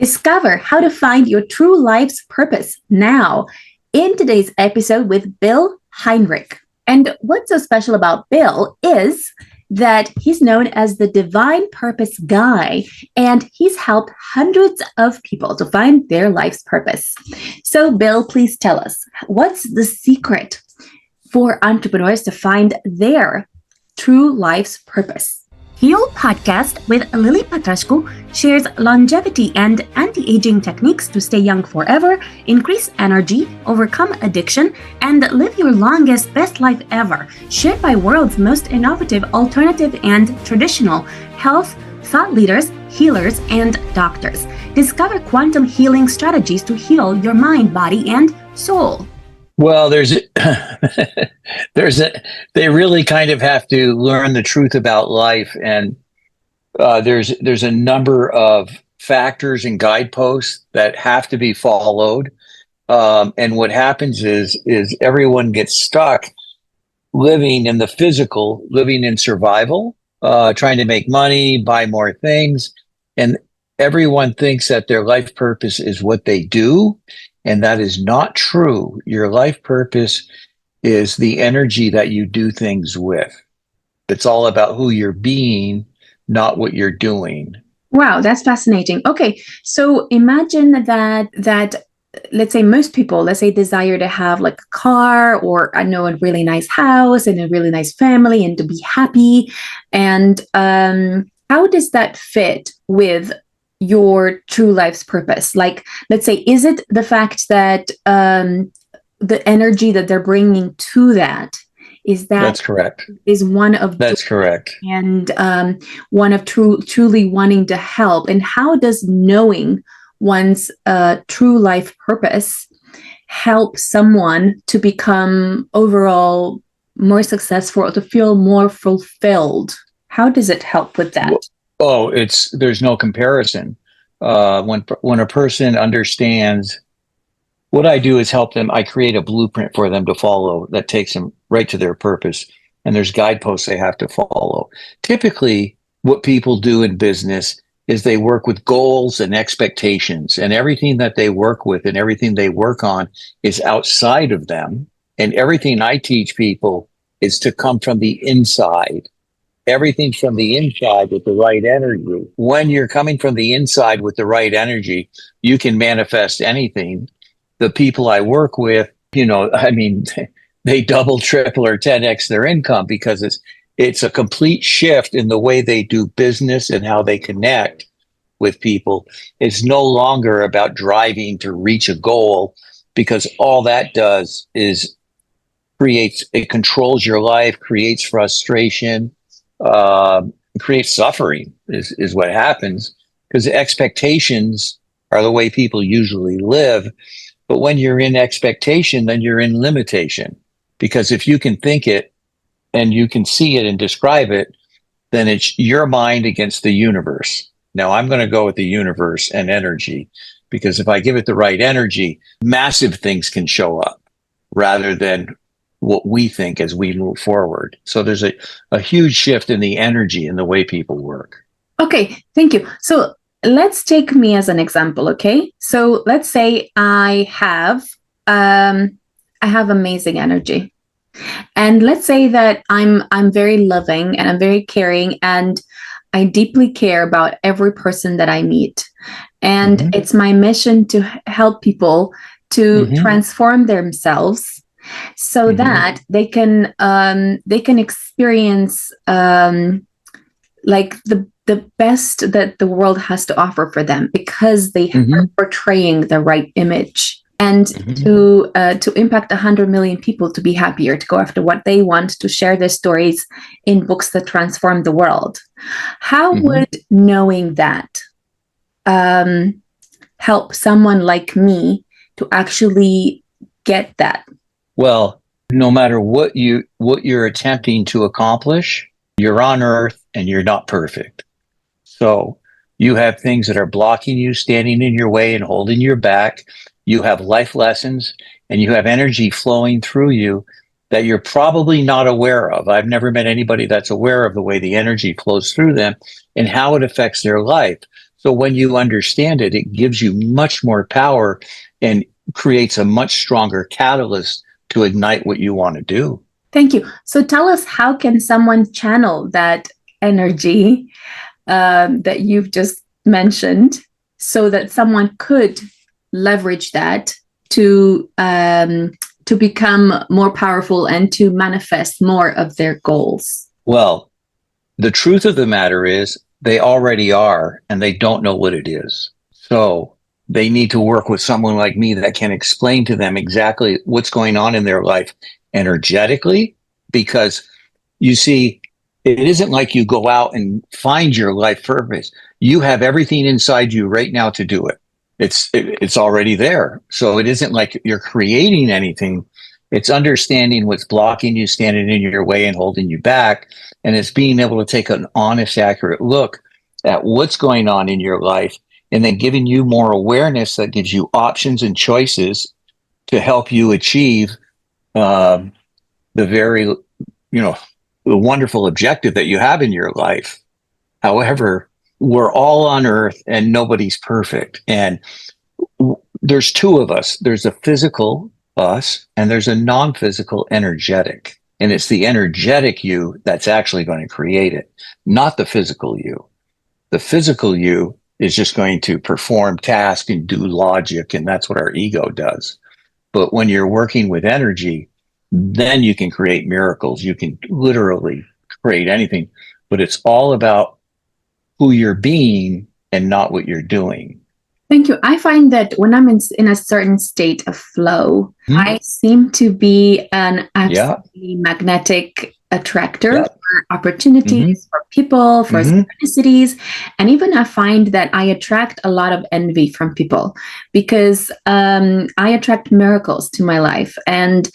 Discover how to find your true life's purpose now in today's episode with Bill Heinrich. And what's so special about Bill is that he's known as the divine purpose guy, and he's helped hundreds of people to find their life's purpose. So, Bill, please tell us, what's the secret for entrepreneurs to find their true life's purpose? Heal Podcast with Lily Patrascu shares longevity and anti-aging techniques to stay young forever, increase energy, overcome addiction, and live your longest, best life ever. Shared by world's most innovative, alternative, and traditional health thought leaders, healers, and doctors. Discover quantum healing strategies to heal your mind, body, and soul. Well, they really kind of have to learn the truth about life, and there's a number of factors and guideposts that have to be followed. And what happens is everyone gets stuck living in the physical, living in survival, trying to make money, buy more things, and everyone thinks that their life purpose is what they do. And that is not true. Your life purpose is the energy that you do things with. It's all about who you're being, not what you're doing. Wow, that's fascinating. Okay, so imagine that let's say most people, desire to have like a car or I know a really nice house and a really nice family and to be happy. And how does that fit with your true life's purpose? Like, let's say, is it the fact that the energy that they're bringing to that's correct. Is one of that's correct, and one of truly wanting to help? And how does knowing one's true life purpose help someone to become overall more successful or to feel more fulfilled? How does it help with that? Oh, there's no comparison. When a person understands, what I do is help them. I create a blueprint for them to follow that takes them right to their purpose. And there's guideposts they have to follow. Typically, what people do in business is they work with goals and expectations, and everything that they work with and everything they work on is outside of them. And everything I teach people is to come from the inside. Everything from the inside with the right energy. When you're coming from the inside with the right energy, you can manifest anything. The people I work with, they double, triple, or 10x their income because it's a complete shift in the way they do business and how they connect with people. It's no longer about driving to reach a goal, because all that does is it controls your life, creates frustration, creates suffering is what happens, because expectations are the way people usually live. But when you're in expectation, then you're in limitation, because if you can think it and you can see it and describe it, then it's your mind against the universe. Now I'm going to go with the universe and energy, because if I give it the right energy, massive things can show up rather than what we think as we move forward. So there's a huge shift in the energy and the way people work. Okay, thank you. So let's take me as an example, okay? So let's say I have amazing energy. And let's say that I'm very loving and I'm very caring and I deeply care about every person that I meet. And it's my mission to help people to transform themselves so that they can experience like the best that the world has to offer for them, because they are portraying the right image. And to impact 100 million people to be happier, to go after what they want, to share their stories in books that transform the world. How would knowing that help someone like me to actually get that? Well, no matter what you're attempting to accomplish, you're on Earth and you're not perfect. So you have things that are blocking you, standing in your way and holding you back. You have life lessons and you have energy flowing through you that you're probably not aware of. I've never met anybody that's aware of the way the energy flows through them and how it affects their life. So when you understand it, it gives you much more power and creates a much stronger catalyst to ignite what you want to do. Thank you. So tell us, how can someone channel that energy that you've just mentioned so that someone could leverage that to become more powerful and to manifest more of their goals? Well, the truth of the matter is they already are, and they don't know what it is. So they need to work with someone like me that can explain to them exactly what's going on in their life energetically, because you see, it isn't like you go out and find your life purpose. You have everything inside you right now to do it. It's already there. So it isn't like you're creating anything. It's understanding what's blocking you, standing in your way and holding you back. And it's being able to take an honest, accurate look at what's going on in your life, and then giving you more awareness that gives you options and choices to help you achieve the very, the wonderful objective that you have in your life. However, we're all on earth and nobody's perfect. And there's two of us. There's a physical us and there's a non-physical energetic. And it's the energetic you that's actually going to create it, not the physical you. The physical you is just going to perform tasks and do logic, and that's what our ego does. But when you're working with energy, then you can create miracles. You can literally create anything, but it's all about who you're being and not what you're doing. Thank you. I find that when I'm in a certain state of flow, I seem to be an absolutely magnetic attractor for opportunities, for people, for synchronicities. And even I find that I attract a lot of envy from people because I attract miracles to my life and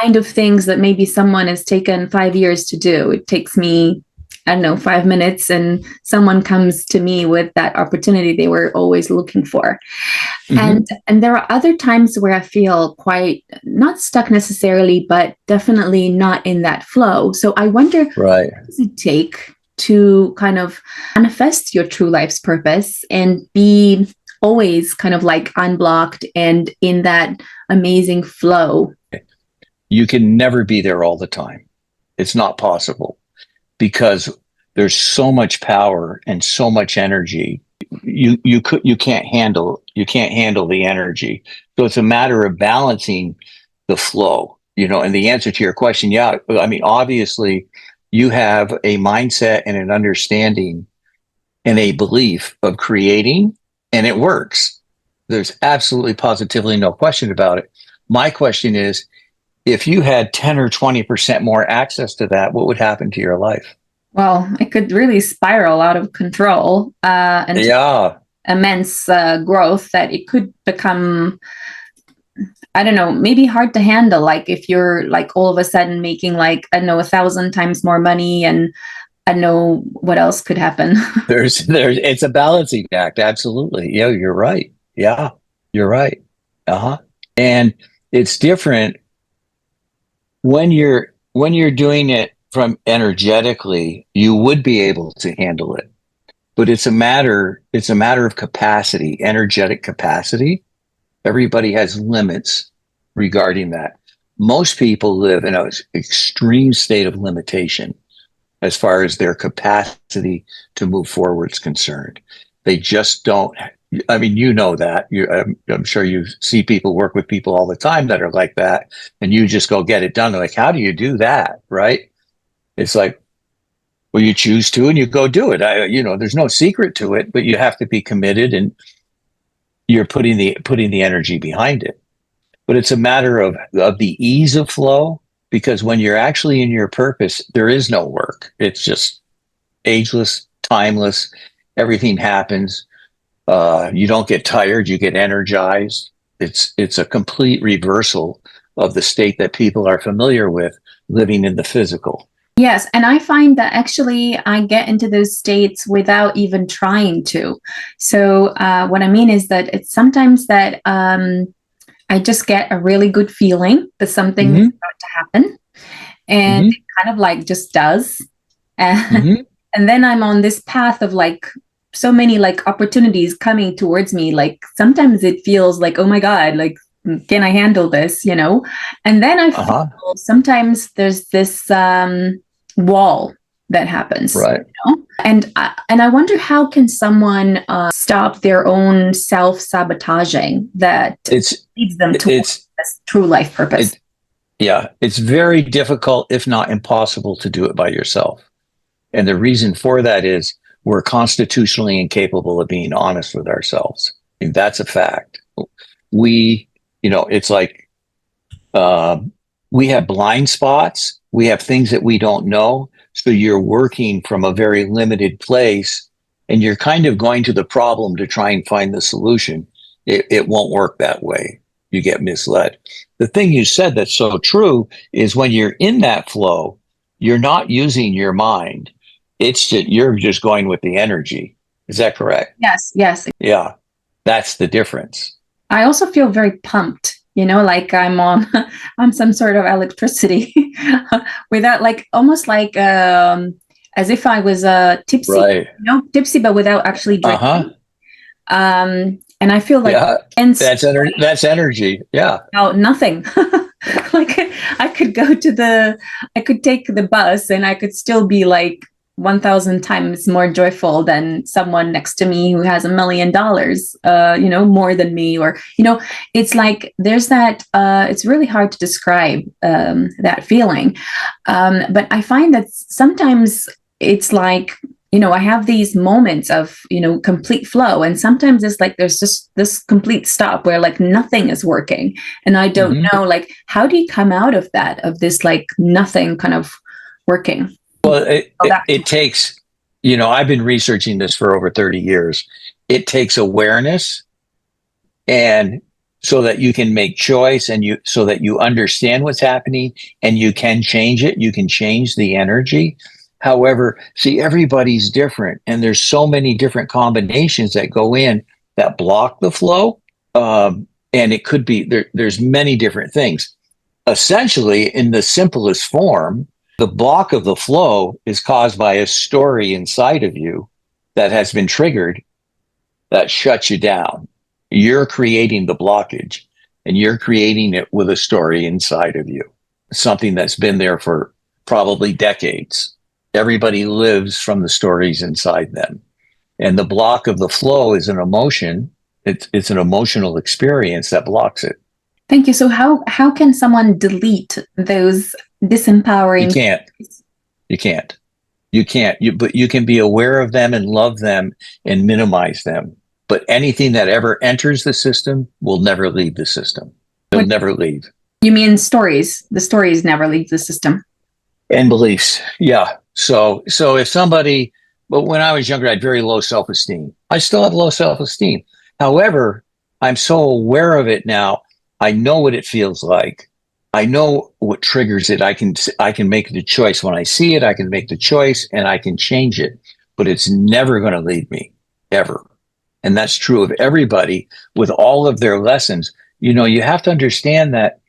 kind of things that maybe someone has taken 5 years to do. It takes me, I don't know, 5 minutes, and someone comes to me with that opportunity they were always looking for. And there are other times where I feel quite not stuck necessarily, but definitely not in that flow. So I wonder, what does it take to kind of manifest your true life's purpose and be always kind of like unblocked and in that amazing flow? You can never be there all the time. It's not possible, because there's so much power and so much energy. You can't handle the energy. So it's a matter of balancing the flow, and the answer to your question, obviously you have a mindset and an understanding and a belief of creating, and it works. There's absolutely positively no question about it. My question is, if you had 10 or 20% more access to that, what would happen to your life? Well, it could really spiral out of control and immense growth that it could become, I don't know, maybe hard to handle. Like if you're like all of a sudden making like, I don't know, 1,000 times more money, and I don't know what else could happen. It's a balancing act. Absolutely. Yeah, you're right. Yeah, you're right. And it's different when you're doing it from energetically. You would be able to handle it, but it's a matter of capacity, energetic capacity. Everybody has limits regarding that. Most people live in an extreme state of limitation as far as their capacity to move forward is concerned. They just don't. I mean, that. I'm sure you see people work with people all the time that are like that, and you just go get it done. They're like, how do you do that? Right? It's like, well, you choose to and you go do it. There's no secret to it, but you have to be committed, and you're putting the energy behind it. But it's a matter of the ease of flow, because when you're actually in your purpose, there is no work. It's just ageless, timeless. Everything happens. You don't get tired, you get energized. It's a complete reversal of the state that people are familiar with living in the physical. Yes, and I find that actually I get into those states without even trying to. So what I mean is that it's sometimes that I just get a really good feeling that something is about to happen, and it kind of like just does. And then I'm on this path of like so many like opportunities coming towards me. Like sometimes it feels like, oh my God, like, can I handle this? And then I feel sometimes there's this wall that happens. Right. And I wonder, how can someone stop their own self-sabotaging that leads them towards this true life purpose? It's very difficult, if not impossible, to do it by yourself. And the reason for that is we're constitutionally incapable of being honest with ourselves. I mean, that's a fact. It's like we have blind spots. We have things that we don't know. So you're working from a very limited place, and you're kind of going to the problem to try and find the solution. It won't work that way. You get misled. The thing you said that's so true is when you're in that flow, you're not using your mind. It's just, you're just going with the energy. Is that correct? Yes. Yeah, that's the difference. I also feel very pumped, like I'm on some sort of electricity without, like, almost like as if I was tipsy, right. Tipsy, but without actually drinking. And I feel like that's energy. Yeah. No, nothing. Like I could take the bus and I could still be like 1,000 times more joyful than someone next to me who has $1 million, more than me, or, it's like there's that, it's really hard to describe that feeling. But I find that sometimes it's like, I have these moments of, complete flow. And sometimes it's like there's just this complete stop where like nothing is working. And I don't know, like, how do you come out of that, of this like nothing kind of working? Well, it takes, I've been researching this for over 30 years. It takes awareness, and so that you can make choice, and so that you understand what's happening and you can change it. You can change the energy. However, see, everybody's different, and there's so many different combinations that go in that block the flow. And it could be there's many different things. Essentially, in the simplest form, the block of the flow is caused by a story inside of you that has been triggered that shuts you down. You're creating the blockage, and you're creating it with a story inside of you, something that's been there for probably decades. Everybody lives from the stories inside them. And the block of the flow is an emotion. It's an emotional experience that blocks it. Thank you. So how can someone delete those disempowering? You can't. But you can be aware of them and love them and minimize them. But anything that ever enters the system will never leave the system. They'll never leave. You mean stories? The stories never leave the system. And beliefs. Yeah. So if somebody, but when I was younger, I had very low self-esteem. I still have low self-esteem. However, I'm so aware of it now. I know what it feels like. I know what triggers it. I can make the choice when I see it. I can make the choice and I can change it, but it's never going to leave me, ever. And that's true of everybody with all of their lessons. You have to understand that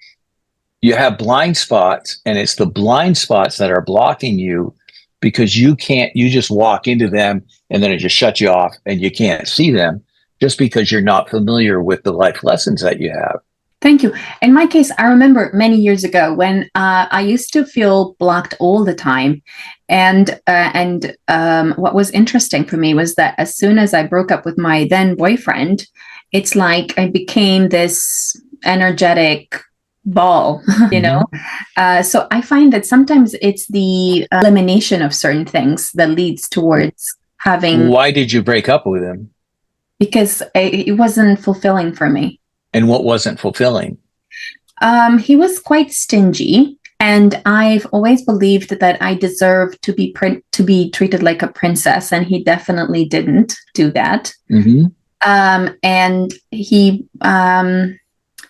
you have blind spots, and it's the blind spots that are blocking you, because you just walk into them and then it just shuts you off and you can't see them just because you're not familiar with the life lessons that you have. Thank you. In my case, I remember many years ago when I used to feel blocked all the time. And what was interesting for me was that as soon as I broke up with my then boyfriend, it's like I became this energetic ball, so I find that sometimes it's the elimination of certain things that leads towards having. Why did you break up with him? Because it wasn't fulfilling for me. And what wasn't fulfilling? He was quite stingy, and I've always believed that I deserved to be treated like a princess, and he definitely didn't do that. And he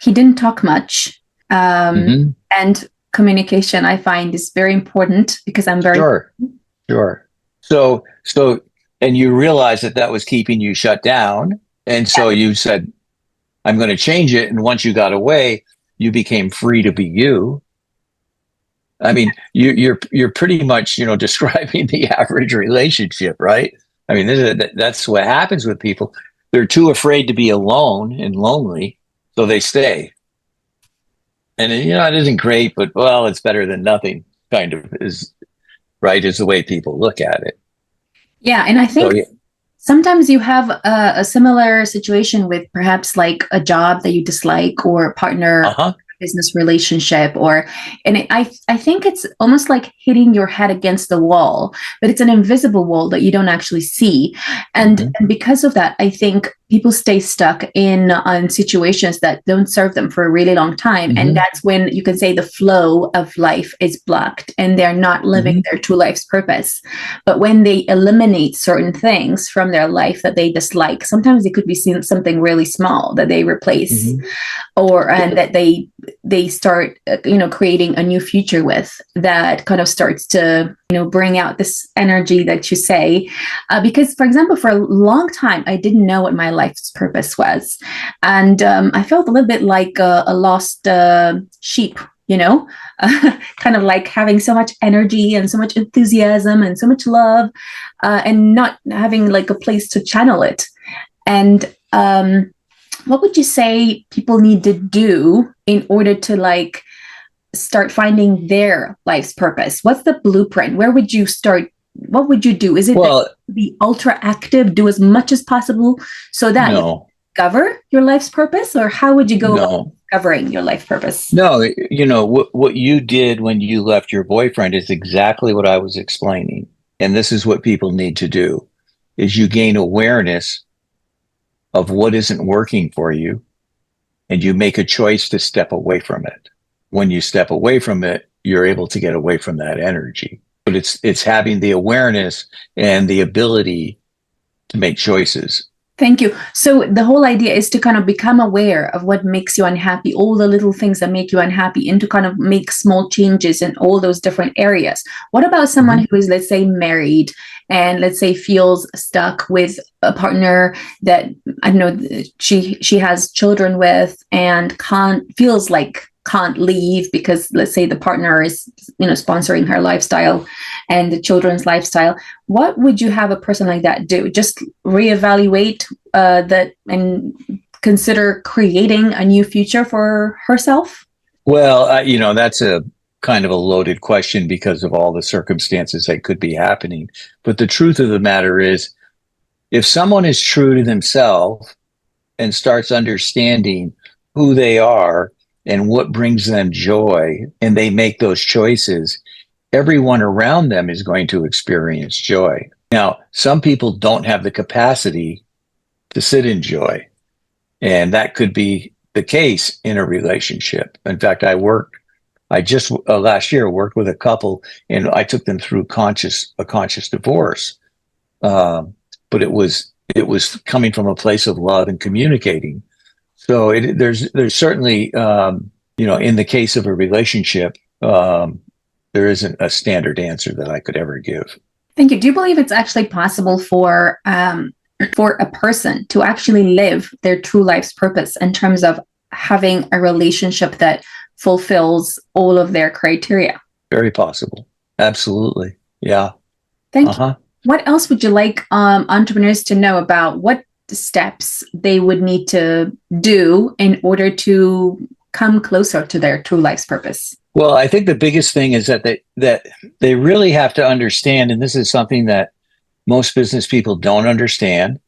didn't talk much. And communication, I find, is very important, because I'm very sure. So and you realized that was keeping you shut down, and so you said, I'm going to change it. And once you got away, you became free to be you. I mean, you're pretty much describing the average relationship, right? I mean, that's what happens with people. They're too afraid to be alone and lonely, so they stay. And it isn't great, but well, it's better than nothing. Kind of is right is the way people look at it. Yeah, and I So think yeah, sometimes you have a similar situation with perhaps like a job that you dislike or partner uh-huh. business relationship I think it's almost like hitting your head against the wall, but it's an invisible wall that you don't actually see. And, Mm-hmm. and because of that, I think people stay stuck in on situations that don't serve them for a really long time. And Mm-hmm. that's when you can say the flow of life is blocked and they're not living Mm-hmm. their true life's purpose. But when they eliminate certain things from their life that they dislike, sometimes it could be something really small that they replace, Mm-hmm. or and that they start creating a new future with, that kind of starts to bring out this energy that you say, because for example, for a long time I didn't know what my life's purpose was, and I felt a little bit like a lost sheep, kind of like having so much energy and so much enthusiasm and so much love, and not having like a place to channel it. And what would you say people need to do in order to like start finding their life's purpose? What's the blueprint? Where would you start? What would you do? Is it Well, be ultra active, do as much as possible so that you no, discover your life's purpose? Or how would you go about no, discovering your life purpose? no. What you did when you left your boyfriend is exactly what I was explaining. And this is what people need to do is you gain awareness of what isn't working for you and you make a choice to step away from it. When you step away from it, you're able to get away from that energy. But it's having the awareness and the ability to make choices. Thank you. So the whole idea is to kind of become aware of what makes you unhappy, all the little things that make you unhappy, and to kind of make small changes in all those different areas. What about someone who is, let's say, married and let's say feels stuck with a partner that I don't know she has children with and feels like can't leave because let's say the partner is sponsoring her lifestyle and the children's lifestyle? What would you have a person like that do? Just reevaluate that and consider creating a new future for herself? Well, that's a kind of a loaded question because of all the circumstances that could be happening. But the truth of the matter is, if someone is true to themselves and starts understanding who they are and what brings them joy, and they make those choices, everyone around them is going to experience joy. Now, some people don't have the capacity to sit in joy, and that could be the case in a relationship. In fact, I just last year worked with a couple, and I took them through a conscious divorce. But it was coming from a place of love and communicating. So there's certainly in the case of a relationship, there isn't a standard answer that I could ever give. Thank you. Do you believe it's actually possible for a person to actually live their true life's purpose in terms of having a relationship that fulfills all of their criteria? Very possible. Absolutely. Yeah. Thank you. Uh-huh. What else would you like entrepreneurs to know about what steps they would need to do in order to come closer to their true life's purpose? Well, I think the biggest thing is that they really have to understand, and this is something that most business people don't understand.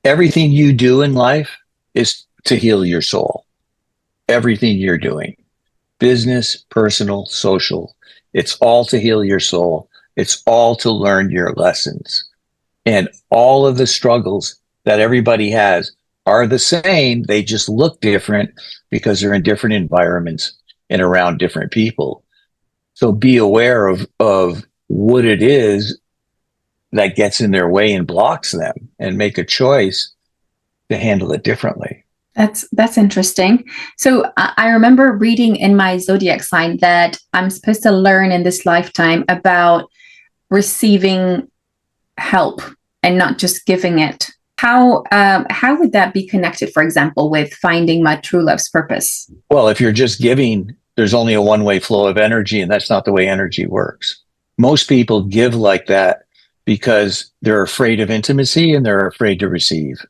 Everything you do in life is to heal your soul. Everything you're doing, business, personal, social, it's all to heal your soul. It's all to learn your lessons. And all of the struggles that everybody has are the same. They just look different because they're in different environments and around different people. So be aware of what it is that gets in their way and blocks them, and make a choice to handle it differently. That's interesting. So I remember reading in my zodiac sign that I'm supposed to learn in this lifetime about receiving help and not just giving it. How would that be connected, for example, with finding my true love's purpose? Well, if you're just giving, there's only a one-way flow of energy, and that's not the way energy works. Most people give like that because they're afraid of intimacy and they're afraid to receive.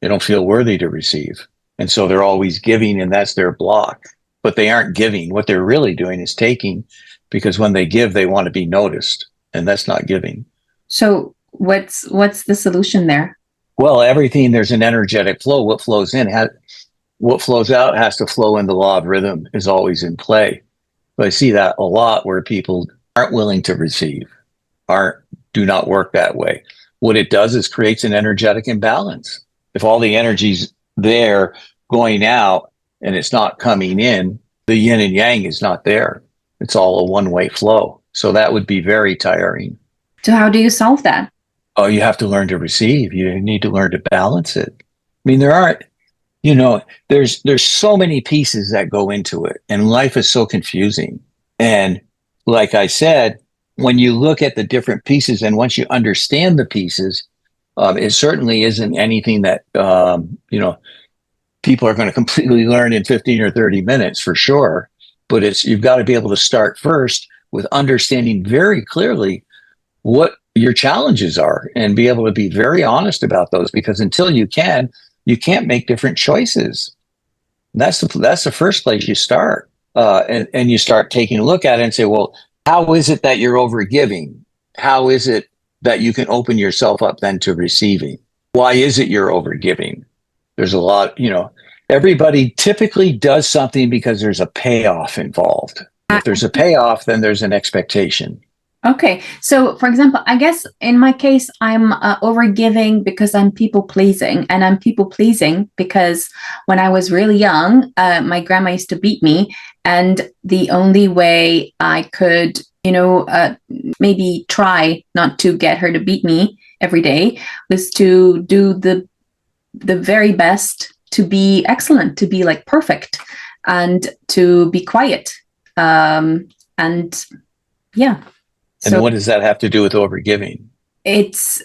They don't feel worthy to receive. And so they're always giving, and that's their block. But they aren't giving. What they're really doing is taking, because when they give, they want to be noticed, and that's not giving. So what's the solution there? Well, everything, there's an energetic flow. What flows in, what flows out has to flow in. The law of rhythm is always in play. But I see that a lot where people aren't willing to receive, do not work that way. What it does is creates an energetic imbalance. If all the energy's there going out and it's not coming in, the yin and yang is not there. It's all a one-way flow. So that would be very tiring. So how do you solve that? Oh, you have to learn to receive. You need to learn to balance it. I mean, there aren't, there's so many pieces that go into it, and life is so confusing. And like I said, when you look at the different pieces and once you understand the pieces, it certainly isn't anything that, people are going to completely learn in 15 or 30 minutes for sure. But you've got to be able to start first with understanding very clearly what your challenges are and be able to be very honest about those, because until you can't make different choices. That's the first place you start. And you start taking a look at it and say, well, how is it that you're overgiving? How is it that you can open yourself up then to receiving? Why is it you're overgiving? There's a lot, everybody typically does something because there's a payoff involved. If there's a payoff, then there's an expectation. Okay. So, for example, I guess in my case, I'm overgiving because I'm people pleasing. And I'm people pleasing because when I was really young, my grandma used to beat me. And the only way I could, maybe try not to get her to beat me every day was to do the very best, to be excellent, to be like perfect, and to be quiet. And yeah. And what does that have to do with overgiving? It's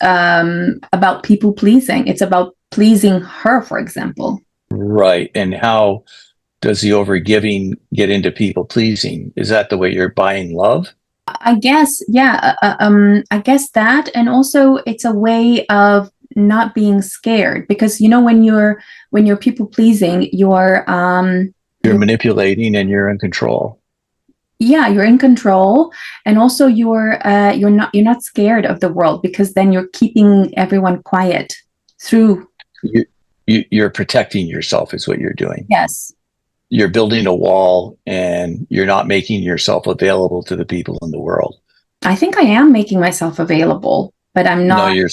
about people pleasing. It's about pleasing her, for example. Right. And how does the overgiving get into people pleasing? Is that the way you're buying love? I guess, yeah. I guess that, and also it's a way of not being scared, because when you're people pleasing, you're manipulating and you're in control. Yeah, you're in control, and also you're not scared of the world, because then you're keeping everyone quiet through. You're protecting yourself is what you're doing. Yes. You're building a wall, and you're not making yourself available to the people in the world. I think I am making myself available, but I'm not. No,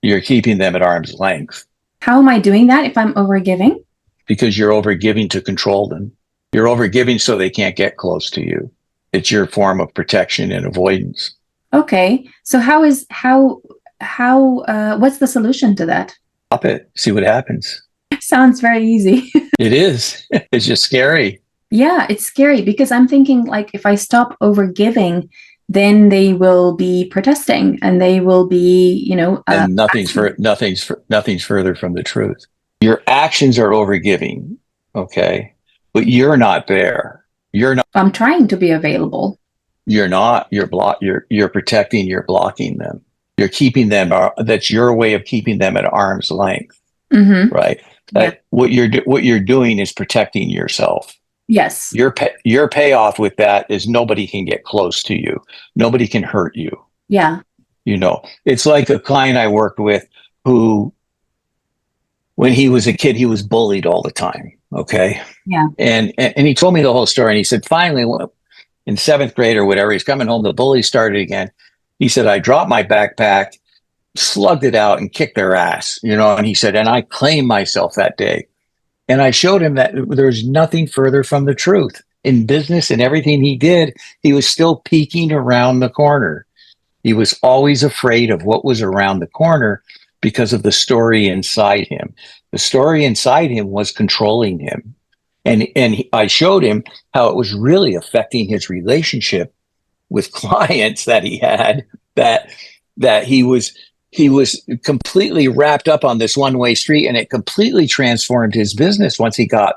you're keeping them at arm's length. How am I doing that if I'm overgiving? Because you're overgiving to control them. You're overgiving so they can't get close to you. It's your form of protection and avoidance. Okay. So what's the solution to that? Stop it. See what happens. Sounds very easy. It is. It's just scary. Yeah, it's scary, because I'm thinking, like, if I stop overgiving, then they will be protesting, and they will be, and nothing's further from the truth. Your actions are overgiving, okay, but you're not there. You're not. I'm trying to be available. You're not. You're protecting. You're blocking them. You're keeping them. That's your way of keeping them at arm's length, right? Yeah. What you're doing is protecting yourself. Yes. Your payoff with that is nobody can get close to you. Nobody can hurt you. Yeah. It's like a client I worked with who, when he was a kid, he was bullied all the time. Okay. Yeah. And he told me the whole story. And he said, finally, in 7th grade or whatever, he's coming home, the bully started again. He said, I dropped my backpack, slugged it out, and kicked their ass, and he said, and I claimed myself that day. And I showed him that there's nothing further from the truth. In business and everything he did, he was still peeking around the corner. He was always afraid of what was around the corner because of the story inside him. The story inside him was controlling him. And I showed him how it was really affecting his relationship with clients that he had, that he was completely wrapped up on this one-way street, and it completely transformed his business once he got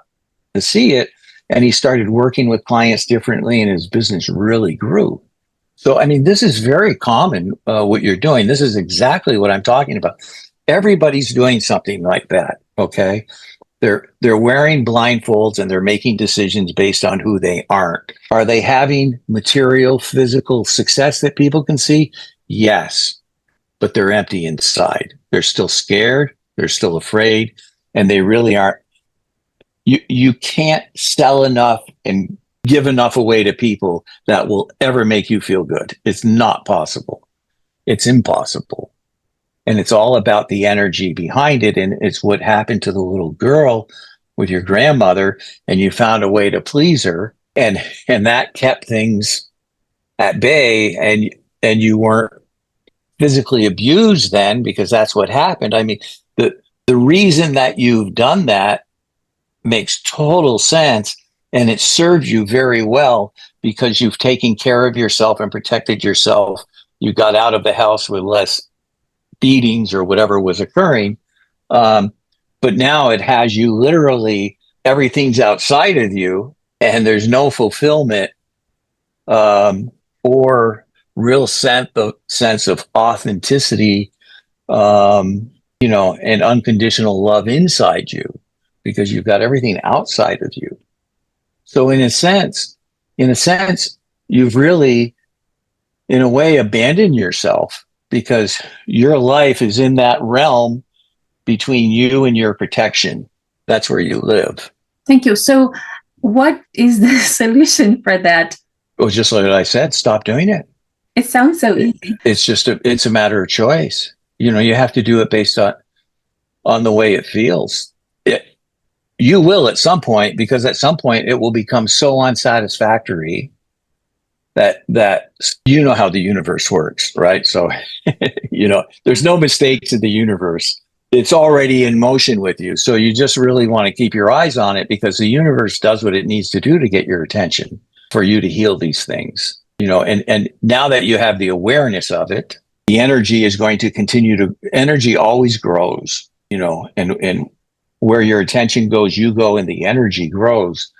to see it, and he started working with clients differently, and his business really grew. So, I mean, this is very common, what you're doing. This is exactly what I'm talking about. Everybody's doing something like that. Okay. They're wearing blindfolds and they're making decisions based on who they aren't. Are they having material, physical success that people can see? Yes, but they're empty inside. They're still scared. They're still afraid, and they really aren't. You can't sell enough and give enough away to people that will ever make you feel good. It's not possible. It's impossible. And it's all about the energy behind it. And it's what happened to the little girl with your grandmother, and you found a way to please her. And that kept things at bay, and you weren't physically abused then, because that's what happened. I mean, the reason that you've done that makes total sense, and it served you very well because you've taken care of yourself and protected yourself. You got out of the house with less beatings or whatever was occurring. But now it has you literally, everything's outside of you, and there's no fulfillment, or real sense of authenticity, and unconditional love inside you, because you've got everything outside of you. So in a sense, you've really, in a way, abandoned yourself, because your life is in that realm between you and your protection. That's where you live. Thank you. So what is the solution for that? Well, just like I said, stop doing it. It sounds so easy. It's a matter of choice. You have to do it based on the way it feels. You will at some point, because at some point it will become so unsatisfactory that you know how the universe works, right? So, there's no mistakes in the universe. It's already in motion with you. So you just really want to keep your eyes on it, because the universe does what it needs to do to get your attention for you to heal these things. And now that you have the awareness of it, the energy is going to continue to, energy always grows, and where your attention goes, you go, and the energy grows.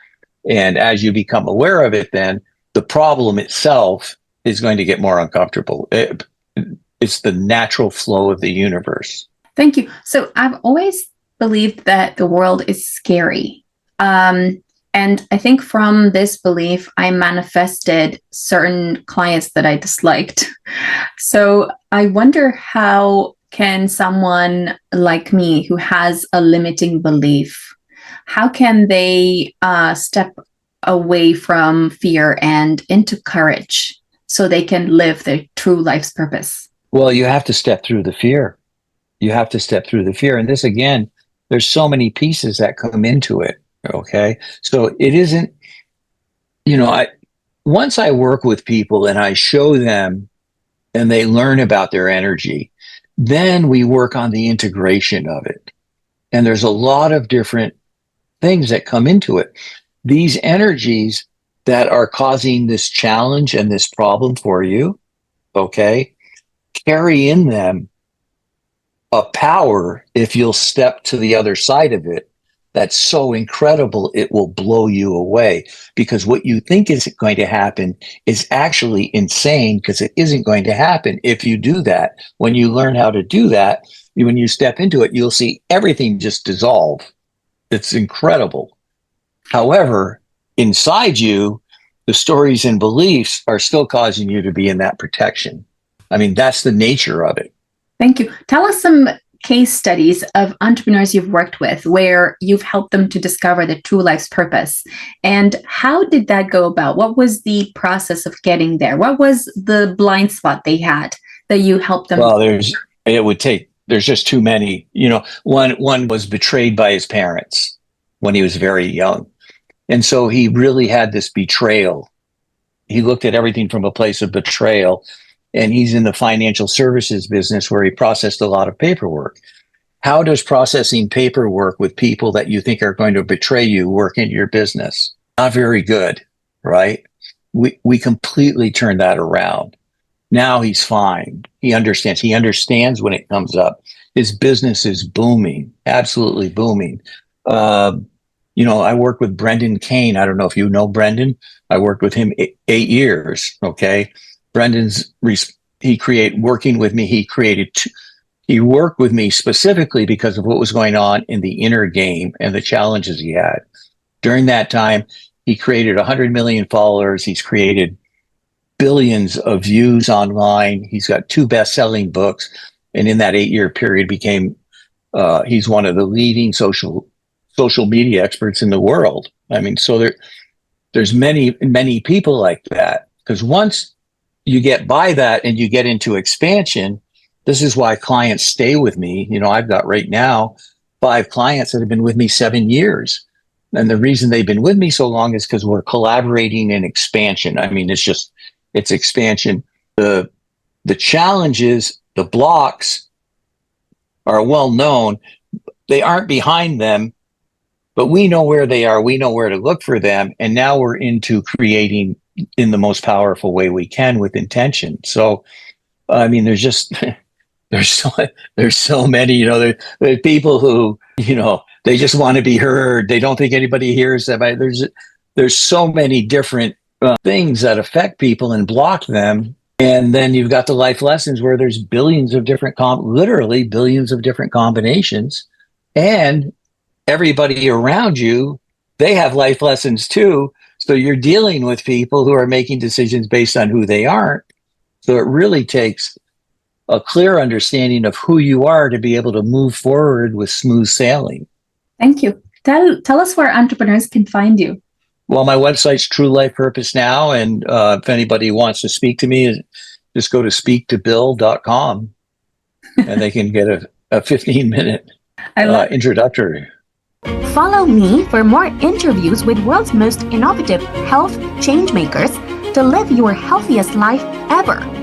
And as you become aware of it, then the problem itself is going to get more uncomfortable. It's the natural flow of the universe. Thank you. So I've always believed that the world is scary. And I think from this belief, I manifested certain clients that I disliked. So I wonder, how can someone like me who has a limiting belief, how can they step away from fear and into courage so they can live their true life's purpose? Well, you have to step through the fear. You have to step through the fear. And this, again, there's so many pieces that come into it. Okay. So it isn't, once I work with people and I show them and they learn about their energy, then we work on the integration of it. And there's a lot of different things that come into it. These energies that are causing this challenge and this problem for you, okay, carry in them a power, if you'll step to the other side of it, that's so incredible it will blow you away, because what you think is going to happen is actually insane, because it isn't going to happen if you do that. When you learn how to do that, when you step into it, you'll see everything just dissolve. It's incredible. However, inside you, the stories and beliefs are still causing you to be in that protection. I mean, that's the nature of it. Thank you. Tell us some case studies of entrepreneurs you've worked with where you've helped them to discover their true life's purpose. And how did that go about? What was the process of getting there? What was the blind spot they had that you helped them? Well, there's just too many. One was betrayed by his parents when he was very young. And so he really had this betrayal. He looked at everything from a place of betrayal. And he's in the financial services business, where he processed a lot of paperwork. How does processing paperwork with people that you think are going to betray you work in your business? Not very good, right? We completely turned that around. Now he's fine. He understands. He understands when it comes up. His business is booming, absolutely booming. I worked with Brendan Kane. I don't know if you know Brendan. I worked with him 8 years. Okay. Brendan's, working with me, he worked with me specifically because of what was going on in the inner game and the challenges he had. During that time, he created 100 million followers. He's created billions of views online. He's got 2 best-selling books. And in that 8-year period he's one of the leading social media experts in the world. I mean, so there's many people like that, because once you get by that and you get into expansion, this is why clients stay with me. I've got right now 5 clients that have been with me 7 years. And the reason they've been with me so long is because we're collaborating in expansion. I mean, it's expansion. The challenges, the blocks are well known. They aren't behind them, but we know where they are. We know where to look for them. And now we're into creating in the most powerful way we can with intention. So, I mean, there's so many, there's people who, they just want to be heard. They don't think anybody hears them. There's so many different things that affect people and block them. And then you've got the life lessons where there's billions of different, literally billions of different combinations. And everybody around you, they have life lessons too. So you're dealing with people who are making decisions based on who they aren't. So it really takes a clear understanding of who you are to be able to move forward with smooth sailing. Thank you. Tell us where entrepreneurs can find you. Well, my website's True Life Purpose Now. And if anybody wants to speak to me, just go to speaktobill.com and they can get a 15-minute introductory. Follow me for more interviews with world's most innovative health change makers to live your healthiest life ever.